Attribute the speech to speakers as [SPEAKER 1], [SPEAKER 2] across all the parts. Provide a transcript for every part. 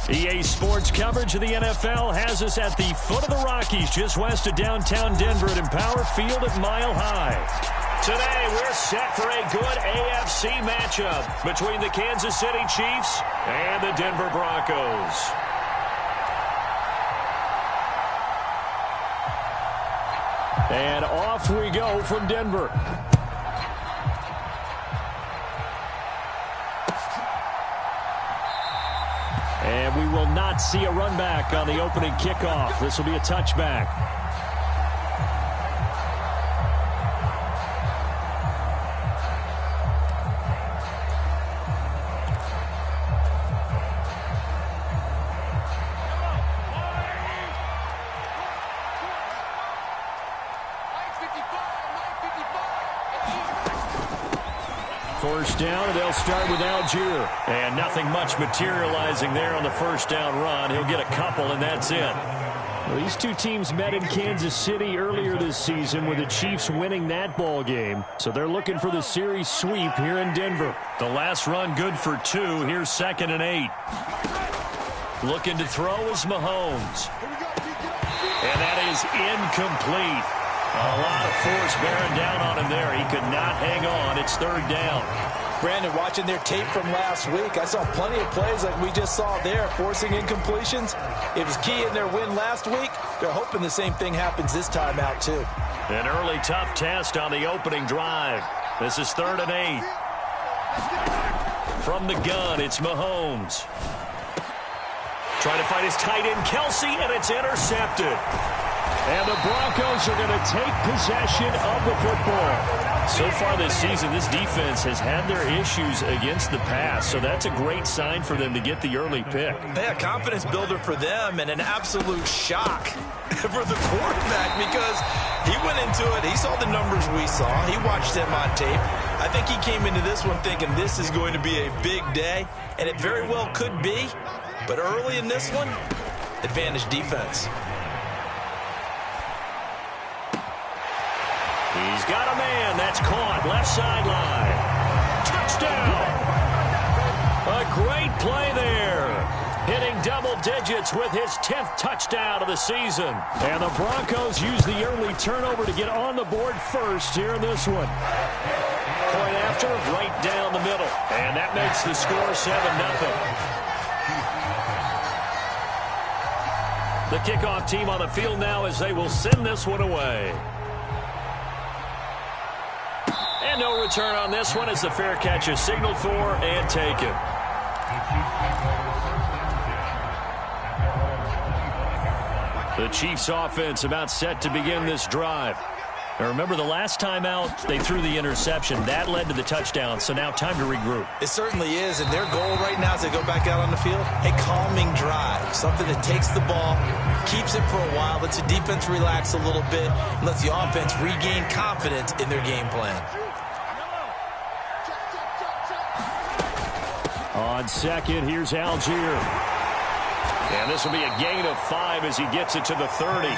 [SPEAKER 1] EA Sports coverage of the NFL has us at the foot of the Rockies, just west of downtown Denver at Empower Field at Mile High. Today, we're set for a good AFC matchup between the Kansas City Chiefs and the Denver Broncos. And off we go from Denver. And we will not see a run back on the opening kickoff. This will be a touchback. First down, and they'll start with Algier. And nothing much materializing there on the first down run. He'll get a couple, and that's it. Well, these two teams met in Kansas City earlier this season with the Chiefs winning that ball game. So they're looking for the series sweep here in Denver. The last run good for 2. Here's 2nd and 8. Looking to throw is Mahomes. And that is incomplete. A lot of force bearing down on him there. He could not hang on. It's 3rd down.
[SPEAKER 2] Brandon, watching their tape from last week, I saw plenty of plays like we just saw there, forcing incompletions. It was key in their win last week. They're hoping the same thing happens this time out, too.
[SPEAKER 1] An early tough test on the opening drive. This is 3rd and 8. From the gun, it's Mahomes. Trying to find his tight end, Kelsey, and it's intercepted. And the Broncos are going to take possession of the football. So far this season, this defense has had their issues against the pass, so that's a great sign for them to get the early pick.
[SPEAKER 2] Yeah, confidence builder for them and an absolute shock for the quarterback because he went into it. He saw the numbers we saw. He watched them on tape. I think he came into this one thinking this is going to be a big day, and it very well could be. But early in this one, advantage defense.
[SPEAKER 1] He's got a man. That's caught. Left sideline. Touchdown. A great play there. Hitting double digits with his 10th touchdown of the season. And the Broncos use the early turnover to get on the board first here in this one. Point after, right down the middle. And that makes the score 7-0. The kickoff team on the field now as they will send this one away. And no return on this one as the fair catch is signaled for and taken. The Chiefs offense about set to begin this drive. Now remember, the last time out, they threw the interception. That led to the touchdown, so now time to regroup.
[SPEAKER 2] It certainly is, and their goal right now as they go back out on the field, a calming drive, something that takes the ball, keeps it for a while, lets the defense relax a little bit, and lets the offense regain confidence in their game plan.
[SPEAKER 1] On second, here's Algier. And this will be a gain of 5 as he gets it to the 30.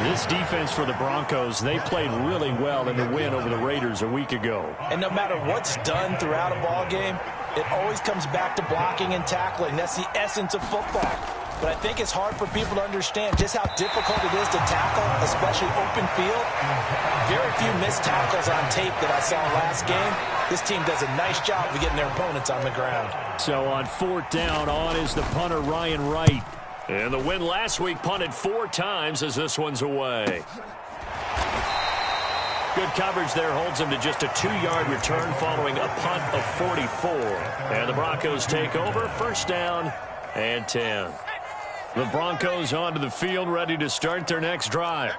[SPEAKER 1] This defense for the Broncos, they played really well in the win over the Raiders a week ago.
[SPEAKER 2] And no matter what's done throughout a ball game, it always comes back to blocking and tackling. That's the essence of football. But I think it's hard for people to understand just how difficult it is to tackle, especially open field. Very few missed tackles on tape that I saw last game. This team does a nice job of getting their opponents on the ground.
[SPEAKER 1] So on 4th down, on is the punter, Ryan Wright. And the win last week punted 4 times as this one's away. Good coverage there holds him to just a 2-yard return following a punt of 44. And the Broncos take over, 1st down and 10. The Broncos onto the field, ready to start their next drive.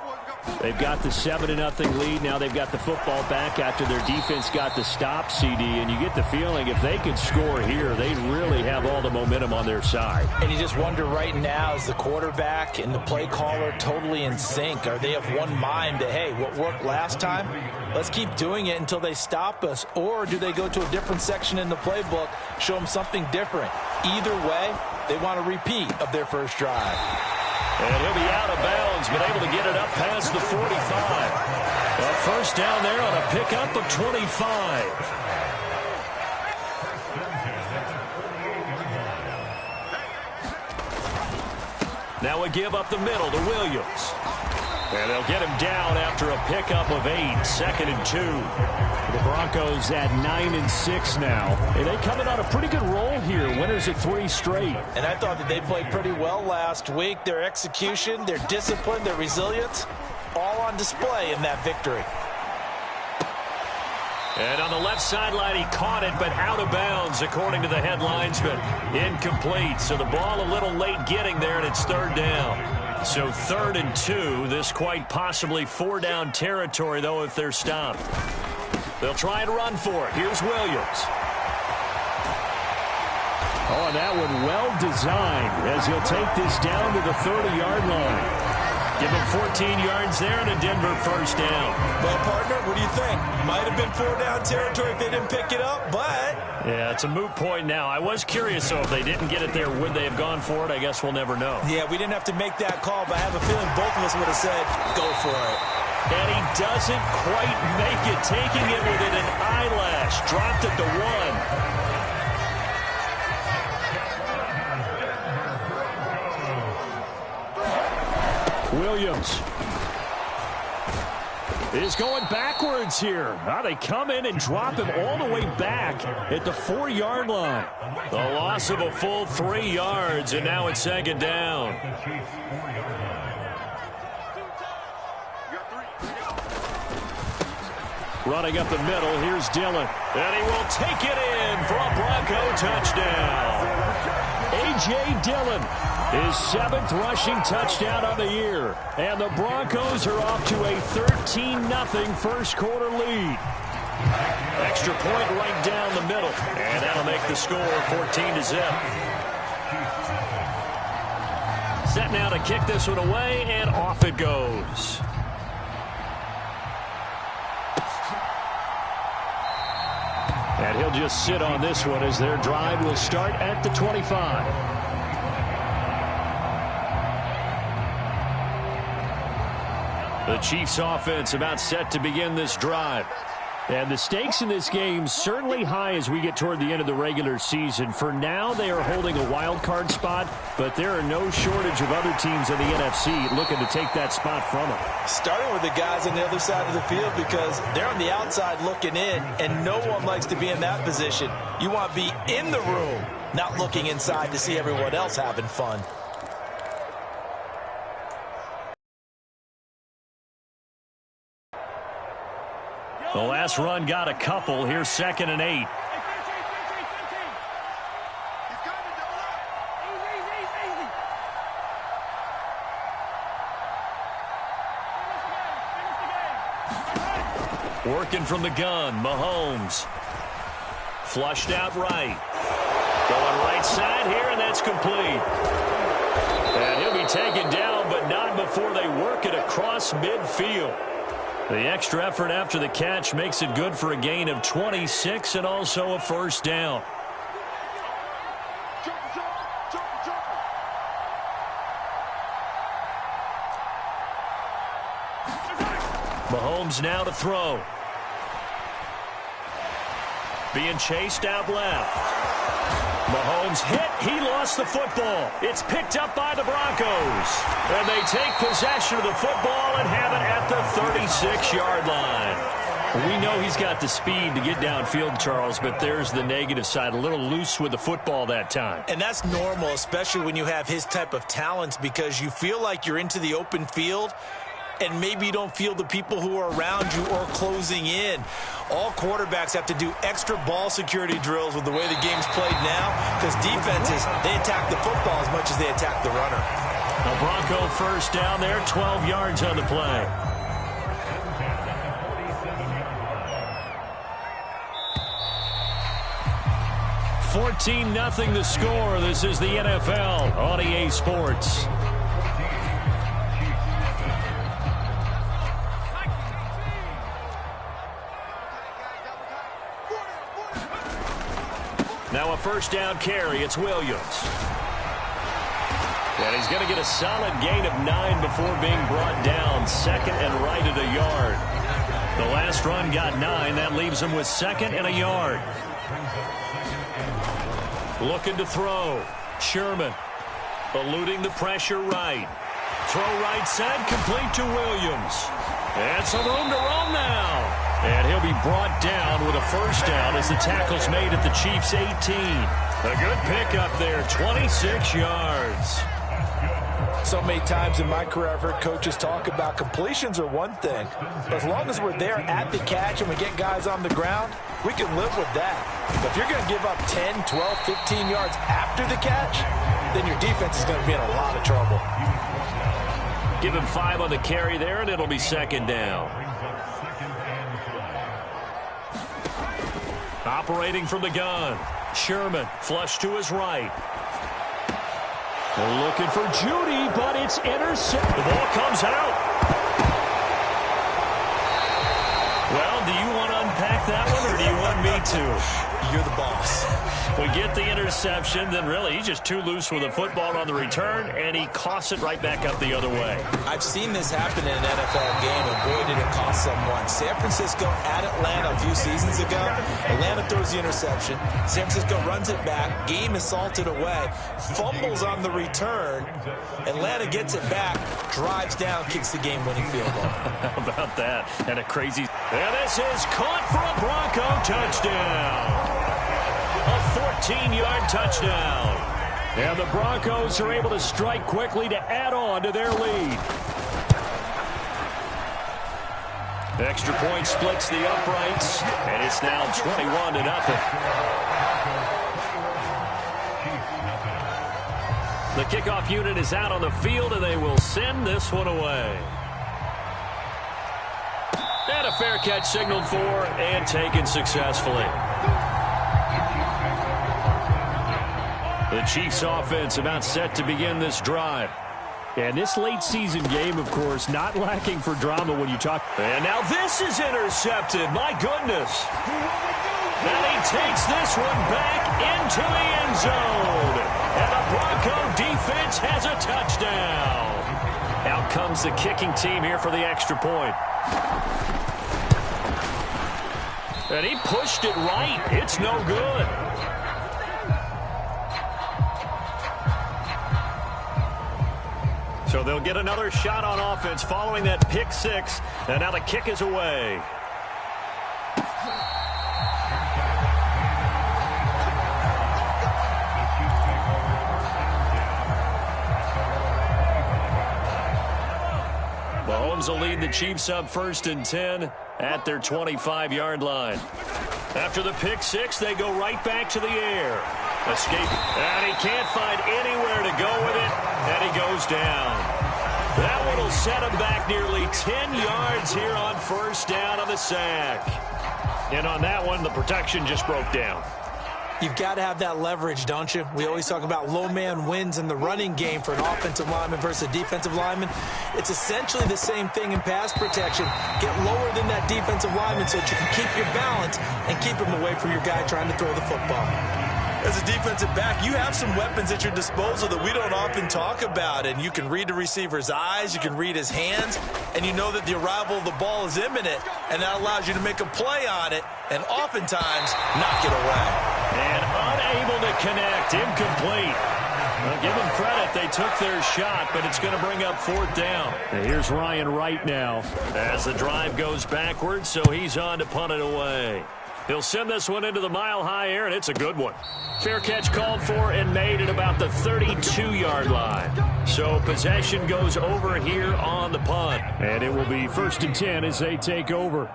[SPEAKER 1] They've got the 7-0 lead. Now they've got the football back after their defense got the stop, CD. And you get the feeling if they could score here, they really have all the momentum on their side.
[SPEAKER 2] And you just wonder right now, is the quarterback and the play caller totally in sync? Are they of one mind that, hey, what worked last time, let's keep doing it until they stop us? Or do they go to a different section in the playbook, show them something different? Either way, they want a repeat of their first drive.
[SPEAKER 1] And he'll be out of bounds, but able to get it up past the 45. A 1st down there on a pickup of 25. Now a give up the middle to Williams. And they'll get him down after a pickup of 8, 2nd and 2.
[SPEAKER 3] The Broncos at 9-6 now. And they coming on a pretty good roll here. Winners of 3 straight.
[SPEAKER 2] And I thought that they played pretty well last week. Their execution, their discipline, their resilience, all on display in that victory.
[SPEAKER 1] And on the left sideline, he caught it, but out of bounds, according to the head linesman. Incomplete. So the ball a little late getting there, and it's 3rd down. So 3rd and 2. This quite possibly 4-down territory, though, if they're stopped. They'll try and run for it. Here's Williams.
[SPEAKER 3] Oh, and that one well designed as he'll take this down to the 30-yard line.
[SPEAKER 1] Give him 14 yards there and a Denver 1st down.
[SPEAKER 2] Well, partner, what do you think? Might have been 4-down territory if they didn't pick it up, but...
[SPEAKER 1] Yeah, it's a moot point now. I was curious, though, if they didn't get it there, would they have gone for it? I guess we'll never know.
[SPEAKER 2] Yeah, we didn't have to make that call, but I have a feeling both of us would have said, go for it.
[SPEAKER 1] And he doesn't quite make it, taking it within an eyelash. Dropped at the 1.
[SPEAKER 3] Williams is going backwards here. Now they come in and drop him all the way back at the 4-yard line.
[SPEAKER 1] The loss of a full 3 yards, and now it's 2nd down.
[SPEAKER 3] Running up the middle, here's Dillon.
[SPEAKER 1] And he will take it in for a Bronco touchdown.
[SPEAKER 3] A.J. Dillon, his 7th rushing touchdown of the year. And the Broncos are off to a 13-0 first quarter lead.
[SPEAKER 1] Extra point right down the middle. And that'll make the score 14-0. Set now to kick this one away, and off it goes.
[SPEAKER 3] And he'll just sit on this one as their drive will start at the 25.
[SPEAKER 1] The Chiefs offense about set to begin this drive.
[SPEAKER 3] And the stakes in this game certainly high as we get toward the end of the regular season. For now, they are holding a wild card spot, but there are no shortage of other teams in the NFC looking to take that spot from them.
[SPEAKER 2] Starting with the guys on the other side of the field because they're on the outside looking in, and no one likes to be in that position. You want to be in the room, not looking inside to see everyone else having fun.
[SPEAKER 1] The last run got a couple. Here's 2nd and 8. Working from the gun, Mahomes. Flushed out right. Going right side here, and that's complete. And he'll be taken down, but not before they work it across midfield. The extra effort after the catch makes it good for a gain of 26 and also a 1st down. Mahomes now to throw. Being chased out left. Mahomes hit. He lost the football. It's picked up by the Broncos. And they take possession of the football and have it at the 36-yard line.
[SPEAKER 3] We know he's got the speed to get downfield, Charles, but there's the negative side. A little loose with the football that time.
[SPEAKER 2] And that's normal, especially when you have his type of talents, because you feel like you're into the open field and maybe you don't feel the people who are around you or closing in. All quarterbacks have to do extra ball security drills with the way the game's played now because defenses, they attack the football as much as they attack the runner.
[SPEAKER 1] A Bronco 1st down there, 12 yards on the play. $14-0 the score. This is the NFL on EA Sports. Now a 1st down carry. It's Williams. And he's going to get a solid gain of 9 before being brought down. 2nd and right at a yard. The last run got 9. That leaves him with 2nd and a yard. Looking to throw. Sherman. Eluding the pressure right. Throw right side, complete to Williams. And some room to roam now. And he'll be brought down with a first down as the tackle's made at the Chiefs' 18. A good pickup there, 26 yards.
[SPEAKER 2] So many times in my career I've heard coaches talk about completions are one thing. But as long as we're there at the catch and we get guys on the ground, we can live with that. But if you're going to give up 10, 12, 15 yards after the catch, then your defense is going to be in a lot of trouble.
[SPEAKER 1] Give him 5 on the carry there, and it'll be second down. Operating from the gun. Sherman, flush to his right. Looking for Judy, but it's intercepted. The ball comes out. Well, do you want to unpack that one, or do you want me to?
[SPEAKER 2] You're the boss.
[SPEAKER 1] We get the interception, then really he's just too loose with the football on the return, and he costs it right back up the other way.
[SPEAKER 2] I've seen this happen in an NFL game, and boy, did it cost someone. San Francisco at Atlanta a few seasons ago. Atlanta throws the interception. San Francisco runs it back. Game is salted away. Fumbles on the return. Atlanta gets it back, drives down, kicks the game-winning field goal.
[SPEAKER 1] How about that? And a crazy... And this is caught for a Bronco touchdown. A 14-yard touchdown. And the Broncos are able to strike quickly to add on to their lead. The extra point splits the uprights, and it's now 21-0. The kickoff unit is out on the field, and they will send this one away. And a fair catch signaled for and taken successfully. The Chiefs offense about set to begin this drive. And this late season game, of course, not lacking for drama when you talk. And now this is intercepted. My goodness. And he takes this one back into the end zone. And the Bronco defense has a touchdown. Out comes the kicking team here for the extra point. And he pushed it right. It's no good. So they'll get another shot on offense following that pick six. And now the kick is away. Mahomes will lead the Chiefs up 1st and 10 at their 25-yard line. After the pick six, they go right back to the air. Escape. And he can't find anywhere to go with it. And he goes down. That one will set him back nearly 10 yards here on 1st down on the sack. And on that one, the protection just broke down.
[SPEAKER 2] You've got to have that leverage, don't you? We always talk about low man wins in the running game for an offensive lineman versus a defensive lineman. It's essentially the same thing in pass protection. Get lower than that defensive lineman so that you can keep your balance and keep him away from your guy trying to throw the football. As a defensive back, you have some weapons at your disposal that we don't often talk about. And you can read the receiver's eyes, you can read his hands, and you know that the arrival of the ball is imminent, and that allows you to make a play on it and oftentimes knock it away.
[SPEAKER 1] And unable to connect, incomplete. Well, give them credit, they took their shot, but it's going to bring up 4th down.
[SPEAKER 3] And here's Ryan Wright now.
[SPEAKER 1] As the drive goes backwards, so he's on to punt it away. He'll send this one into the mile-high air, and it's a good one. Fair catch called for and made at about the 32-yard line. So possession goes over here on the punt.
[SPEAKER 3] And it will be 1st and 10 as they take over.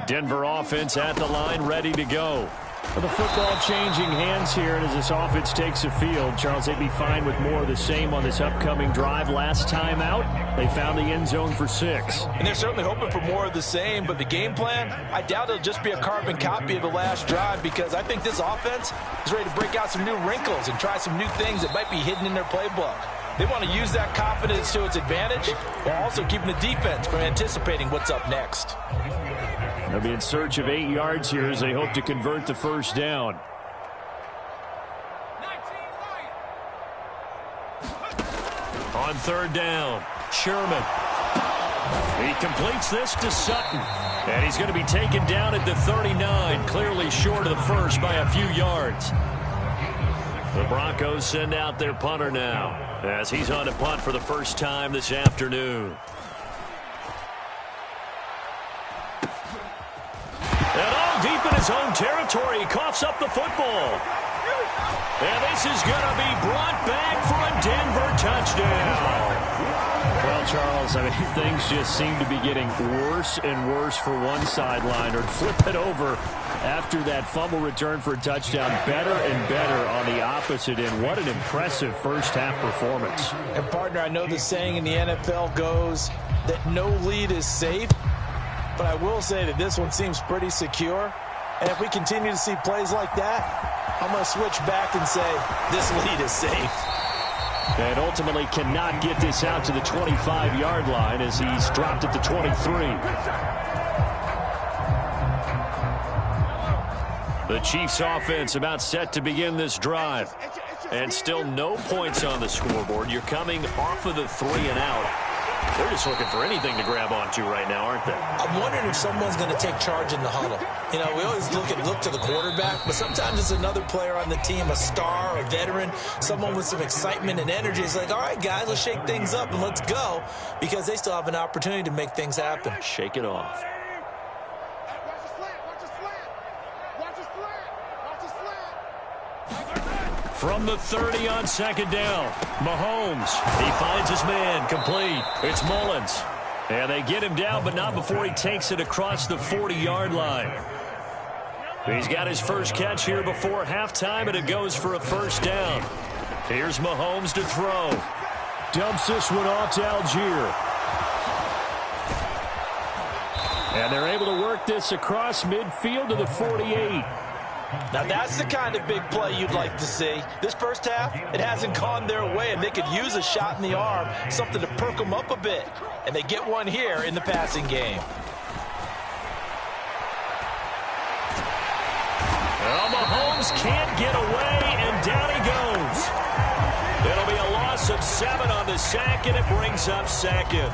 [SPEAKER 1] Denver offense at the line, ready to go.
[SPEAKER 3] Well, the football changing hands here, and as this offense takes the field, Charles, they'd be fine with more of the same on this upcoming drive. Last time out, they found the end zone for 6.
[SPEAKER 2] And they're certainly hoping for more of the same, but the game plan, I doubt it'll just be a carbon copy of the last drive, because I think this offense is ready to break out some new wrinkles and try some new things that might be hidden in their playbook. They want to use that confidence to its advantage while also keeping the defense from anticipating what's up next.
[SPEAKER 3] They'll be in search of 8 yards here as they hope to convert the 1st down.
[SPEAKER 1] On 3rd down, Sherman. He completes this to Sutton. And he's going to be taken down at the 39, clearly short of the first by a few yards. The Broncos send out their punter now. as he's on to punt for the first time this afternoon. And all deep in his own territory, he coughs up the football. And this is going to be brought back for a Denver touchdown.
[SPEAKER 3] Well, Charles, I mean, things just seem to be getting worse and worse for one sideline, or flip it over after that fumble return for a touchdown. Better and better on the opposite end. What an impressive first-half performance.
[SPEAKER 2] And, partner, I know the saying in the NFL goes that no lead is safe, but I will say that this one seems pretty secure. And if we continue to see plays like that, I'm going to switch back and say this lead is safe.
[SPEAKER 3] And ultimately cannot get this out to the 25-yard line as he's dropped at the 23.
[SPEAKER 1] The Chiefs offense about set to begin this drive. And still no points on the scoreboard. You're coming off of the 3 and out. They're just looking for anything to grab onto right now, aren't they?
[SPEAKER 2] I'm wondering if someone's going to take charge in the huddle. You know, we always look to the quarterback, but sometimes it's another player on the team, a star, a veteran, someone with some excitement and energy. It's like, all right, guys, let's shake things up and let's go, because they still have an opportunity to make things happen.
[SPEAKER 1] Shake it off. From the 30 on second down, Mahomes, he finds his man, complete. It's Mullins. And they get him down, but not before he takes it across the 40-yard line. He's got his first catch here before halftime, and it goes for a first down. Here's Mahomes to throw.
[SPEAKER 3] Dumps this one off to Algier. And they're able to work this across midfield to the 48.
[SPEAKER 2] Now, that's the kind of big play you'd like to see. This first half, it hasn't gone their way, and they could use a shot in the arm, something to perk them up a bit. And they get one here in the passing game.
[SPEAKER 1] Well, Mahomes can't get away, and down he goes. It'll be a loss of 7 on the sack, and it brings up second.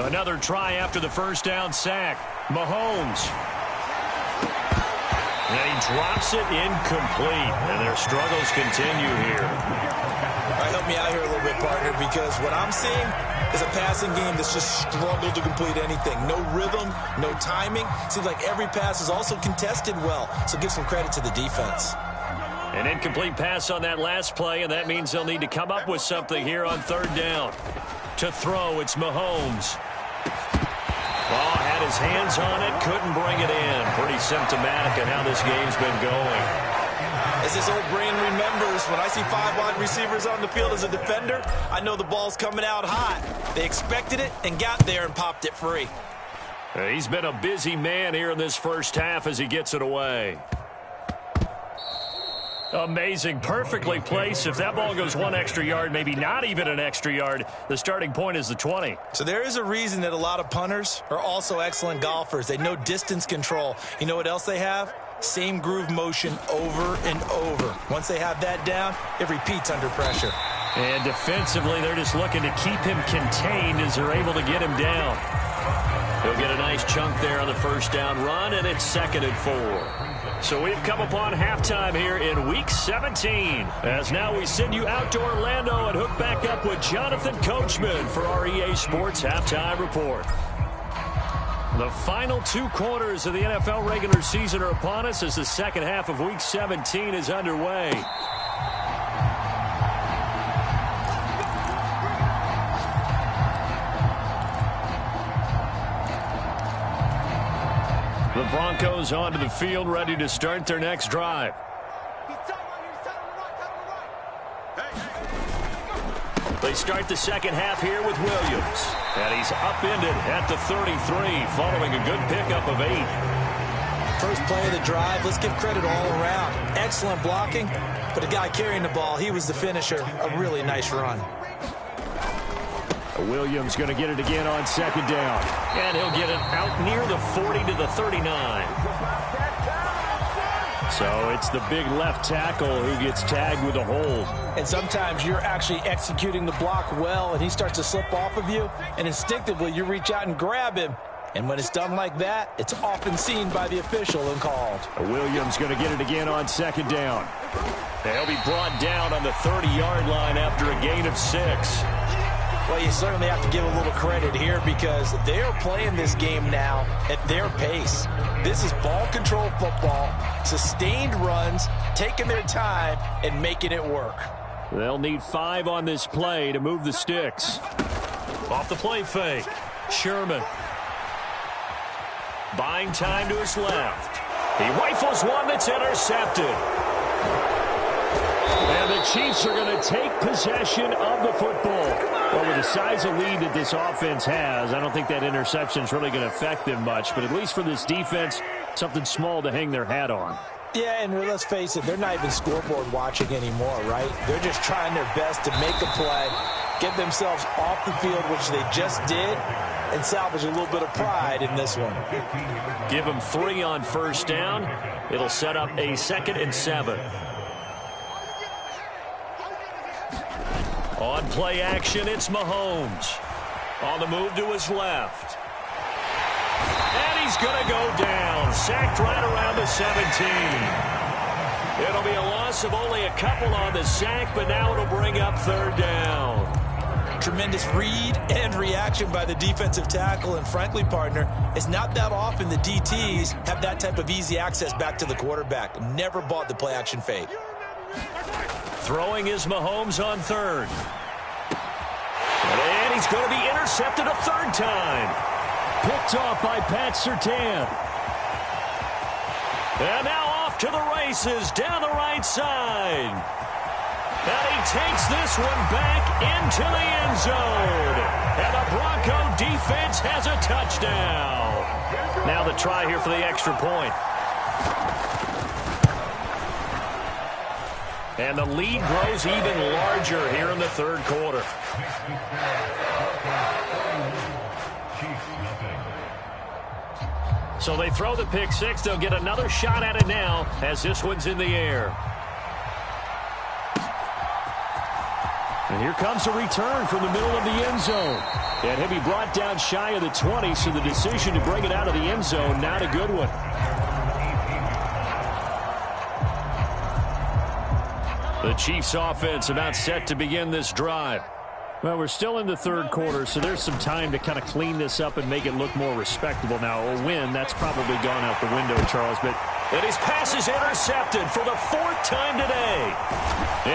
[SPEAKER 1] Another try after the first down sack. Mahomes. And he drops it incomplete. And their struggles continue here.
[SPEAKER 2] All right, help me out here a little bit, partner, because what I'm seeing is a passing game that's just struggled to complete anything. No rhythm, no timing. Seems like every pass is also contested well. So give some credit to the defense.
[SPEAKER 1] An incomplete pass on that last play, and that means they'll need to come up with something here on third down. To throw, it's Mahomes. Oh, had his hands on it, couldn't bring it in. Pretty symptomatic of how this game's been going.
[SPEAKER 2] As this old brain remembers, when I see 5 wide receivers on the field as a defender, I know the ball's coming out hot. They expected it and got there and popped it free.
[SPEAKER 1] He's been a busy man here in this first half as he gets it away. Amazing, perfectly placed. If that ball goes 1 extra yard, maybe not even an extra yard, the starting point is the 20.
[SPEAKER 2] So there is a reason that a lot of punters are also excellent golfers. They know distance control. You know what else they have? Same groove motion over and over. Once they have that down, it repeats under pressure.
[SPEAKER 1] And defensively, they're just looking to keep him contained as they're able to get him down. He'll get a nice chunk there on the first down run, and it's 2nd and 4. So we've come upon halftime here in Week 17. As now we send you out to Orlando and hook back up with Jonathan Coachman for our EA Sports Halftime Report. The final 2 quarters of the NFL regular season are upon us as the second half of Week 17 is underway. The Broncos onto the field, ready to start their next drive. They start the second half here with Williams. And he's upended at the 33 following a good pickup of 8.
[SPEAKER 2] First play of the drive, let's give credit all around. Excellent blocking, but the guy carrying the ball, he was the finisher. A really nice run.
[SPEAKER 3] Williams going to get it again on second down.
[SPEAKER 1] And he'll get it out near the 40 to the 39.
[SPEAKER 3] So it's the big left tackle who gets tagged with a hold.
[SPEAKER 2] And sometimes you're actually executing the block well, and he starts to slip off of you, and instinctively you reach out and grab him, And when it's done like that, it's often seen by the official and called.
[SPEAKER 3] Williams going to get it again on second down. They'll be brought down on the 30-yard line after a gain of 6.
[SPEAKER 2] Well, you certainly have to give a little credit here because they are playing this game now at their pace. This is ball control football, sustained runs, taking their time and making it work.
[SPEAKER 3] They'll need 5 on this play to move the sticks. Off the play fake. Sherman. Buying time to his left. He rifles one that's intercepted. And the Chiefs are going to take possession of the football. Well, with the size of lead that this offense has, I don't think that interception is really going to affect them much. But at least for this defense, something small to hang their hat on.
[SPEAKER 2] Yeah, and let's face it, they're not even scoreboard watching anymore, right? They're just trying their best to make a play, get themselves off the field, which they just did, and salvage a little bit of pride in this one.
[SPEAKER 3] Give them 3 on first down. It'll set up a 2nd and 7. On play action, it's Mahomes. On the move to his left. And he's going to go down. Sacked right around the 17. It'll be a loss of only a couple on the sack, but now it'll bring up 3rd down.
[SPEAKER 2] Tremendous read and reaction by the defensive tackle. And frankly, partner, it's not that often the DTs have that type of easy access back to the quarterback. Never bought the play action fake.
[SPEAKER 3] Throwing is Mahomes on 3rd. And he's going to be intercepted a 3rd time. Picked off by Pat Surtain. And now off to the races down the right side. And he takes this one back into the end zone. And the Bronco defense has a touchdown. Now the try here for the extra point. And the lead grows even larger here in the 3rd quarter. So they throw the pick 6. They'll get another shot at it now as this one's in the air. And here comes a return from the middle of the end zone. And he'll be brought down shy of the 20, so the decision to bring it out of the end zone, not a good one. The Chiefs offense about set to begin this drive. Well, we're still in the 3rd quarter, so there's some time to kind of clean this up and make it look more respectable. Now, a win, that's probably gone out the window, Charles. But his pass is intercepted for the 4th time today.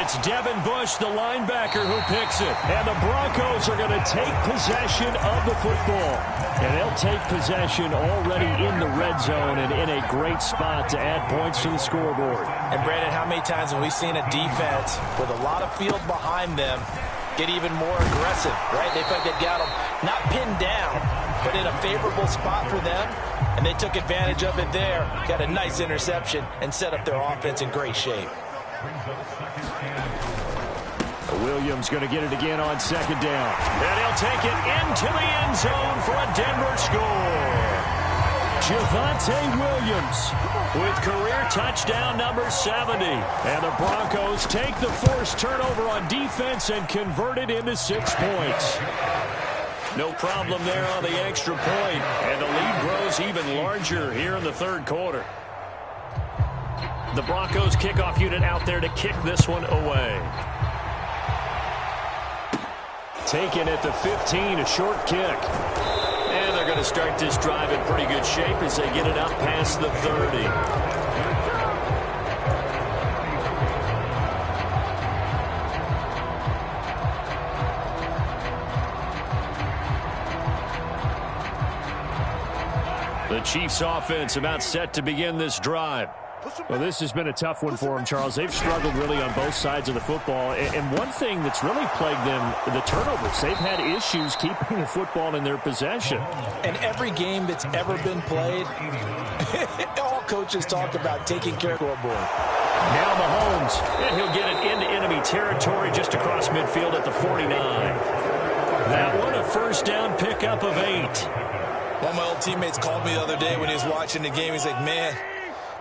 [SPEAKER 3] It's Devin Bush, the linebacker, who picks it. And the Broncos are going to take possession of the football. And they'll take possession already in the red zone and in a great spot to add points to the scoreboard.
[SPEAKER 2] And, Brandon, how many times have we seen a defense with a lot of field behind them get even more aggressive, right? They felt they got them not pinned down, but in a favorable spot for them, and they took advantage of it there, got a nice interception, and set up their offense in great shape.
[SPEAKER 3] Williams going to get it again on 2nd down. And he'll take it into the end zone for a Denver score. Javonte Williams with career touchdown number 70. And the Broncos take the forced turnover on defense and convert it into 6 points. No problem there on the extra point. And the lead grows even larger here in the 3rd quarter. The Broncos kickoff unit out there to kick this one away. Taken at the 15, a short kick. And they're going to start this drive in pretty good shape as they get it up past the 30. The Chiefs offense about set to begin this drive. Well, this has been a tough one for them, Charles. They've struggled really on both sides of the football. And one thing that's really plagued them, the turnovers. They've had issues keeping the football in their possession.
[SPEAKER 2] And every game that's ever been played, all coaches talk about taking care of the scoreboard.
[SPEAKER 3] Now Mahomes, and he'll get it into enemy territory just across midfield at the 49. That one, a first down pickup of 8.
[SPEAKER 2] One of my old teammates called me the other day when he was watching the game. He's like, man,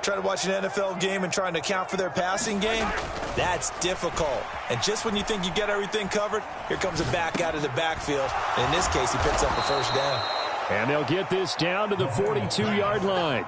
[SPEAKER 2] trying to watch an NFL game and trying to account for their passing game, that's difficult. And just when you think you get everything covered, here comes a back out of the backfield. And in this case, he picks up the first down.
[SPEAKER 3] And they'll get this down to the 42-yard line.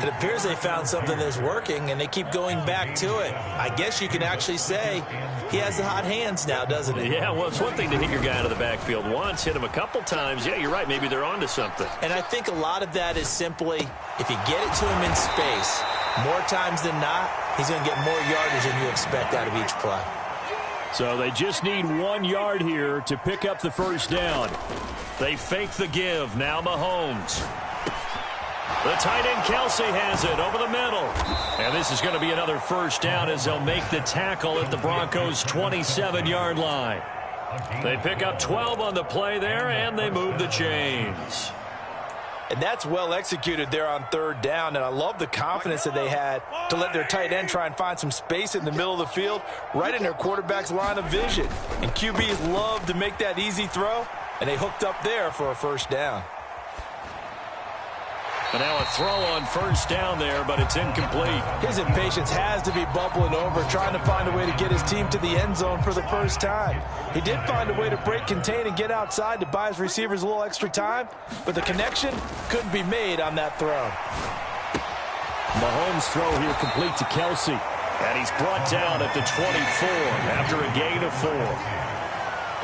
[SPEAKER 2] It appears they found something that's working, and they keep going back to it. I guess you can actually say he has the hot hands now, doesn't he?
[SPEAKER 1] Yeah, well, it's one thing to hit your guy out of the backfield once, hit him a couple times. Yeah, you're right. Maybe they're onto something.
[SPEAKER 2] And I think a lot of that is simply if you get it to him in space, more times than not, he's going to get more yardage than you expect out of each play.
[SPEAKER 3] So they just need 1 yard here to pick up the first down.
[SPEAKER 1] They fake the give. Now Mahomes. The tight end Kelsey has it over the middle. And this is going to be another first down as they'll make the tackle at the Broncos' 27-yard line. They pick up 12 on the play there, and they move the chains.
[SPEAKER 2] And that's well executed there on third down, and I love the confidence that they had to let their tight end try and find some space in the middle of the field, right in their quarterback's line of vision. And QBs love to make that easy throw, and they hooked up there for a first down.
[SPEAKER 1] But now a throw on first down there, but it's incomplete.
[SPEAKER 2] His impatience has to be bubbling over, trying to find a way to get his team to the end zone for the first time. He did find a way to break, contain, and get outside to buy his receivers a little extra time, but the connection couldn't be made on that throw.
[SPEAKER 3] Mahomes' throw here complete to Kelsey.
[SPEAKER 1] And he's brought down at the 24 after a gain of 4.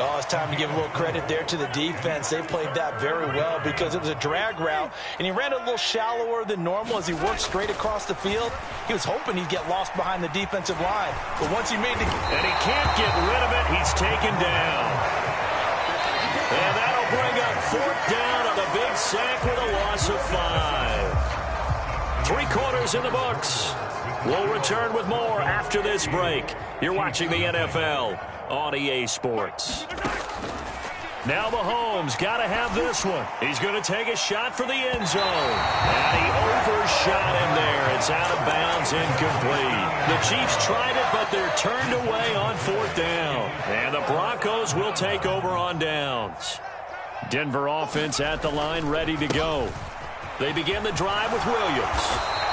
[SPEAKER 2] Oh, it's time to give a little credit there to the defense. They played that very well because it was a drag route, and he ran a little shallower than normal as he worked straight across the field. He was hoping he'd get lost behind the defensive line, but once he made the...
[SPEAKER 1] And he can't get rid of it. He's taken down. And that'll bring up fourth down on the big sack with a loss of 5. 3 quarters in the books. We'll return with more after this break. You're watching the NFL on EA Sports. Now Mahomes got to have this one. He's going to take a shot for the end zone. And he overshot him there. It's out of bounds, incomplete. The Chiefs tried it, but they're turned away on fourth down. And the Broncos will take over on downs. Denver offense at the line, ready to go. They begin the drive with Williams.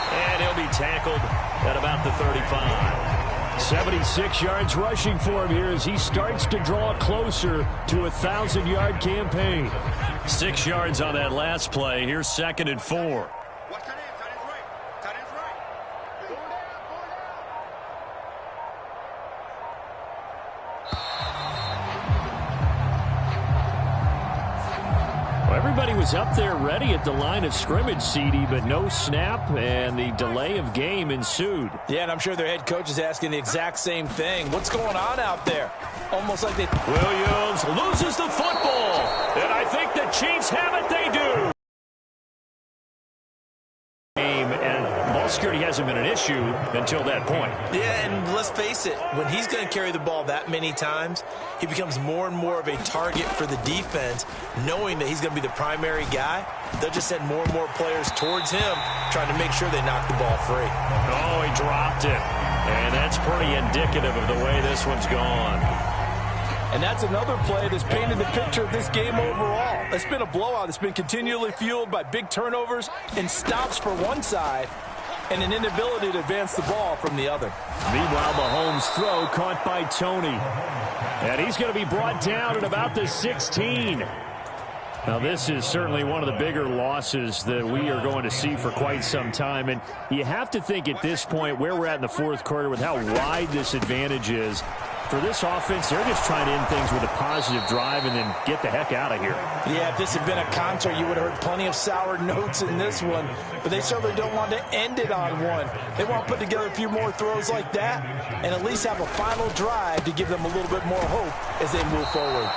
[SPEAKER 1] And he'll be tackled at about the 35.
[SPEAKER 3] 76 yards rushing for him here as he starts to draw closer to a 1,000-yard campaign.
[SPEAKER 1] 6 yards on that last play. Here's 2nd and 4.
[SPEAKER 3] Everybody was up there ready at the line of scrimmage, CD, but no snap, and the delay of game ensued.
[SPEAKER 2] Yeah, and I'm sure their head coach is asking the exact same thing. What's going on out there? Almost like they...
[SPEAKER 1] Williams loses the football, and I think the Chiefs have it. They do.
[SPEAKER 3] And ball security hasn't been an issue until that point.
[SPEAKER 2] Yeah, and let's face it, when he's going to carry the ball that many times, he becomes more and more of a target for the defense, knowing that he's going to be the primary guy. They'll just send more and more players towards him, trying to make sure they knock the ball free.
[SPEAKER 1] Oh, he dropped it. And that's pretty indicative of the way this one's gone.
[SPEAKER 2] And that's another play that's painted the picture of this game overall. It's been a blowout. It's been continually fueled by big turnovers and stops for one side and an inability to advance the ball from the other.
[SPEAKER 3] Meanwhile, Mahomes' throw caught by Tony. And he's going to be brought down at about the 16. Now, this is certainly one of the bigger losses that we are going to see for quite some time. And you have to think at this point where we're at in the fourth quarter with how wide this advantage is. For this offense, they're just trying to end things with a positive drive and then get the heck out of here.
[SPEAKER 2] Yeah, if this had been a concert, you would have heard plenty of sour notes in this one. But they certainly don't want to end it on one. They want to put together a few more throws like that and at least have a final drive to give them a little bit more hope as they move forward.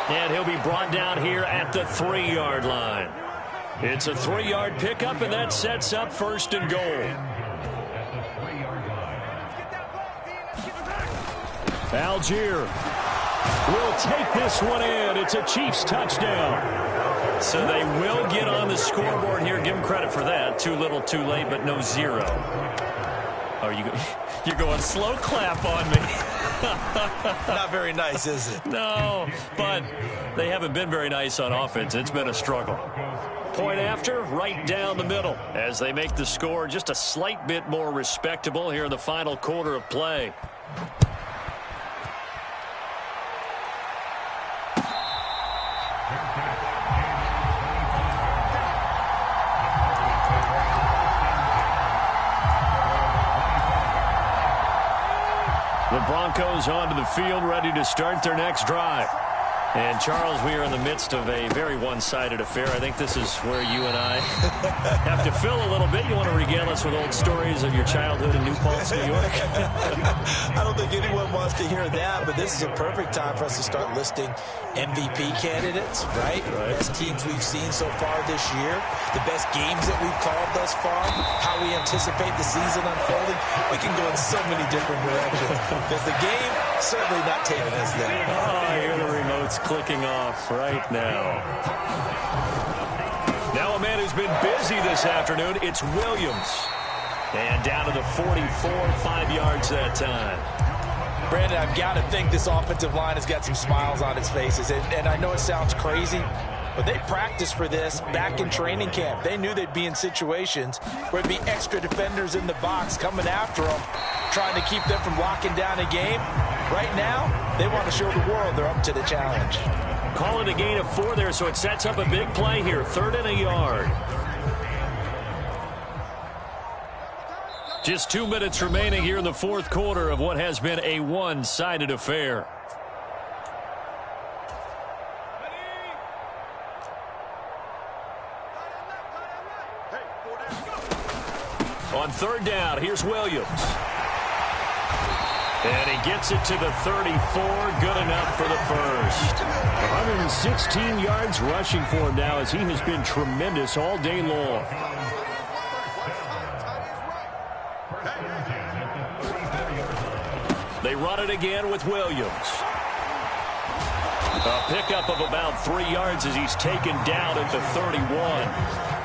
[SPEAKER 1] And he'll be brought down here at the 3-yard line. It's a 3-yard pickup, and that sets up 1st and goal.
[SPEAKER 3] Algier will take this one in. It's a Chiefs touchdown.
[SPEAKER 1] So they will get on the scoreboard here. Give them credit for that. Too little, too late, but no 0. Oh, you're going slow clap on me.
[SPEAKER 2] Not very nice, is it?
[SPEAKER 1] No, but they haven't been very nice on offense. It's been a struggle. Point after, right down the middle as they make the score just a slight bit more respectable here in the final quarter of play. The Broncos onto the field, ready to start their next drive. And, Charles, we are in the midst of a very one-sided affair. I think this is where you and I have to fill a little bit. You want to regale us with old stories of your childhood in New Paltz, New York?
[SPEAKER 2] I don't think anyone wants to hear that, but this is a perfect time for us to start listing MVP candidates, right? Best teams we've seen so far this year, the best games that we've called thus far, how we anticipate the season unfolding. We can go in so many different directions because the game certainly not taking us there.
[SPEAKER 1] Oh, I hear the remote's clicking off right now. Now a man who's been busy this afternoon, it's Williams. And down to the 44, 5 yards that time.
[SPEAKER 2] Brandon, I've got to think this offensive line has got some smiles on its faces. And I know it sounds crazy, but they practiced for this back in training camp. They knew they'd be in situations where there'd be extra defenders in the box coming after them, trying to keep them from locking down a game. Right now, they want to show the world they're up to the challenge.
[SPEAKER 1] Call it a gain of 4 there, so it sets up a big play here. 3rd and a yard. Just 2 minutes remaining here in the 4th quarter of what has been a one-sided affair. On 3rd down, here's Williams. And he gets it to the 34. Good enough for the first.
[SPEAKER 3] 116 yards rushing for him now as he has been tremendous all day long.
[SPEAKER 1] They run it again with Williams. A pickup of about 3 yards as he's taken down at the 31.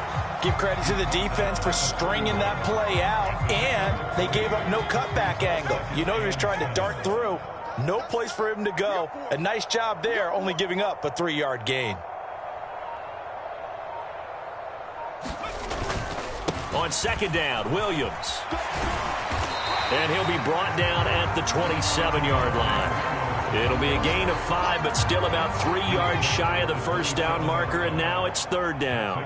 [SPEAKER 2] Give credit to the defense for stringing that play out, and they gave up no cutback angle. You know he was trying to dart through. No place for him to go. A nice job there, only giving up a 3-yard gain.
[SPEAKER 1] On 2nd down, Williams. And he'll be brought down at the 27-yard line. It'll be a gain of 5, but still about 3 yards shy of the first down marker, and now it's 3rd down.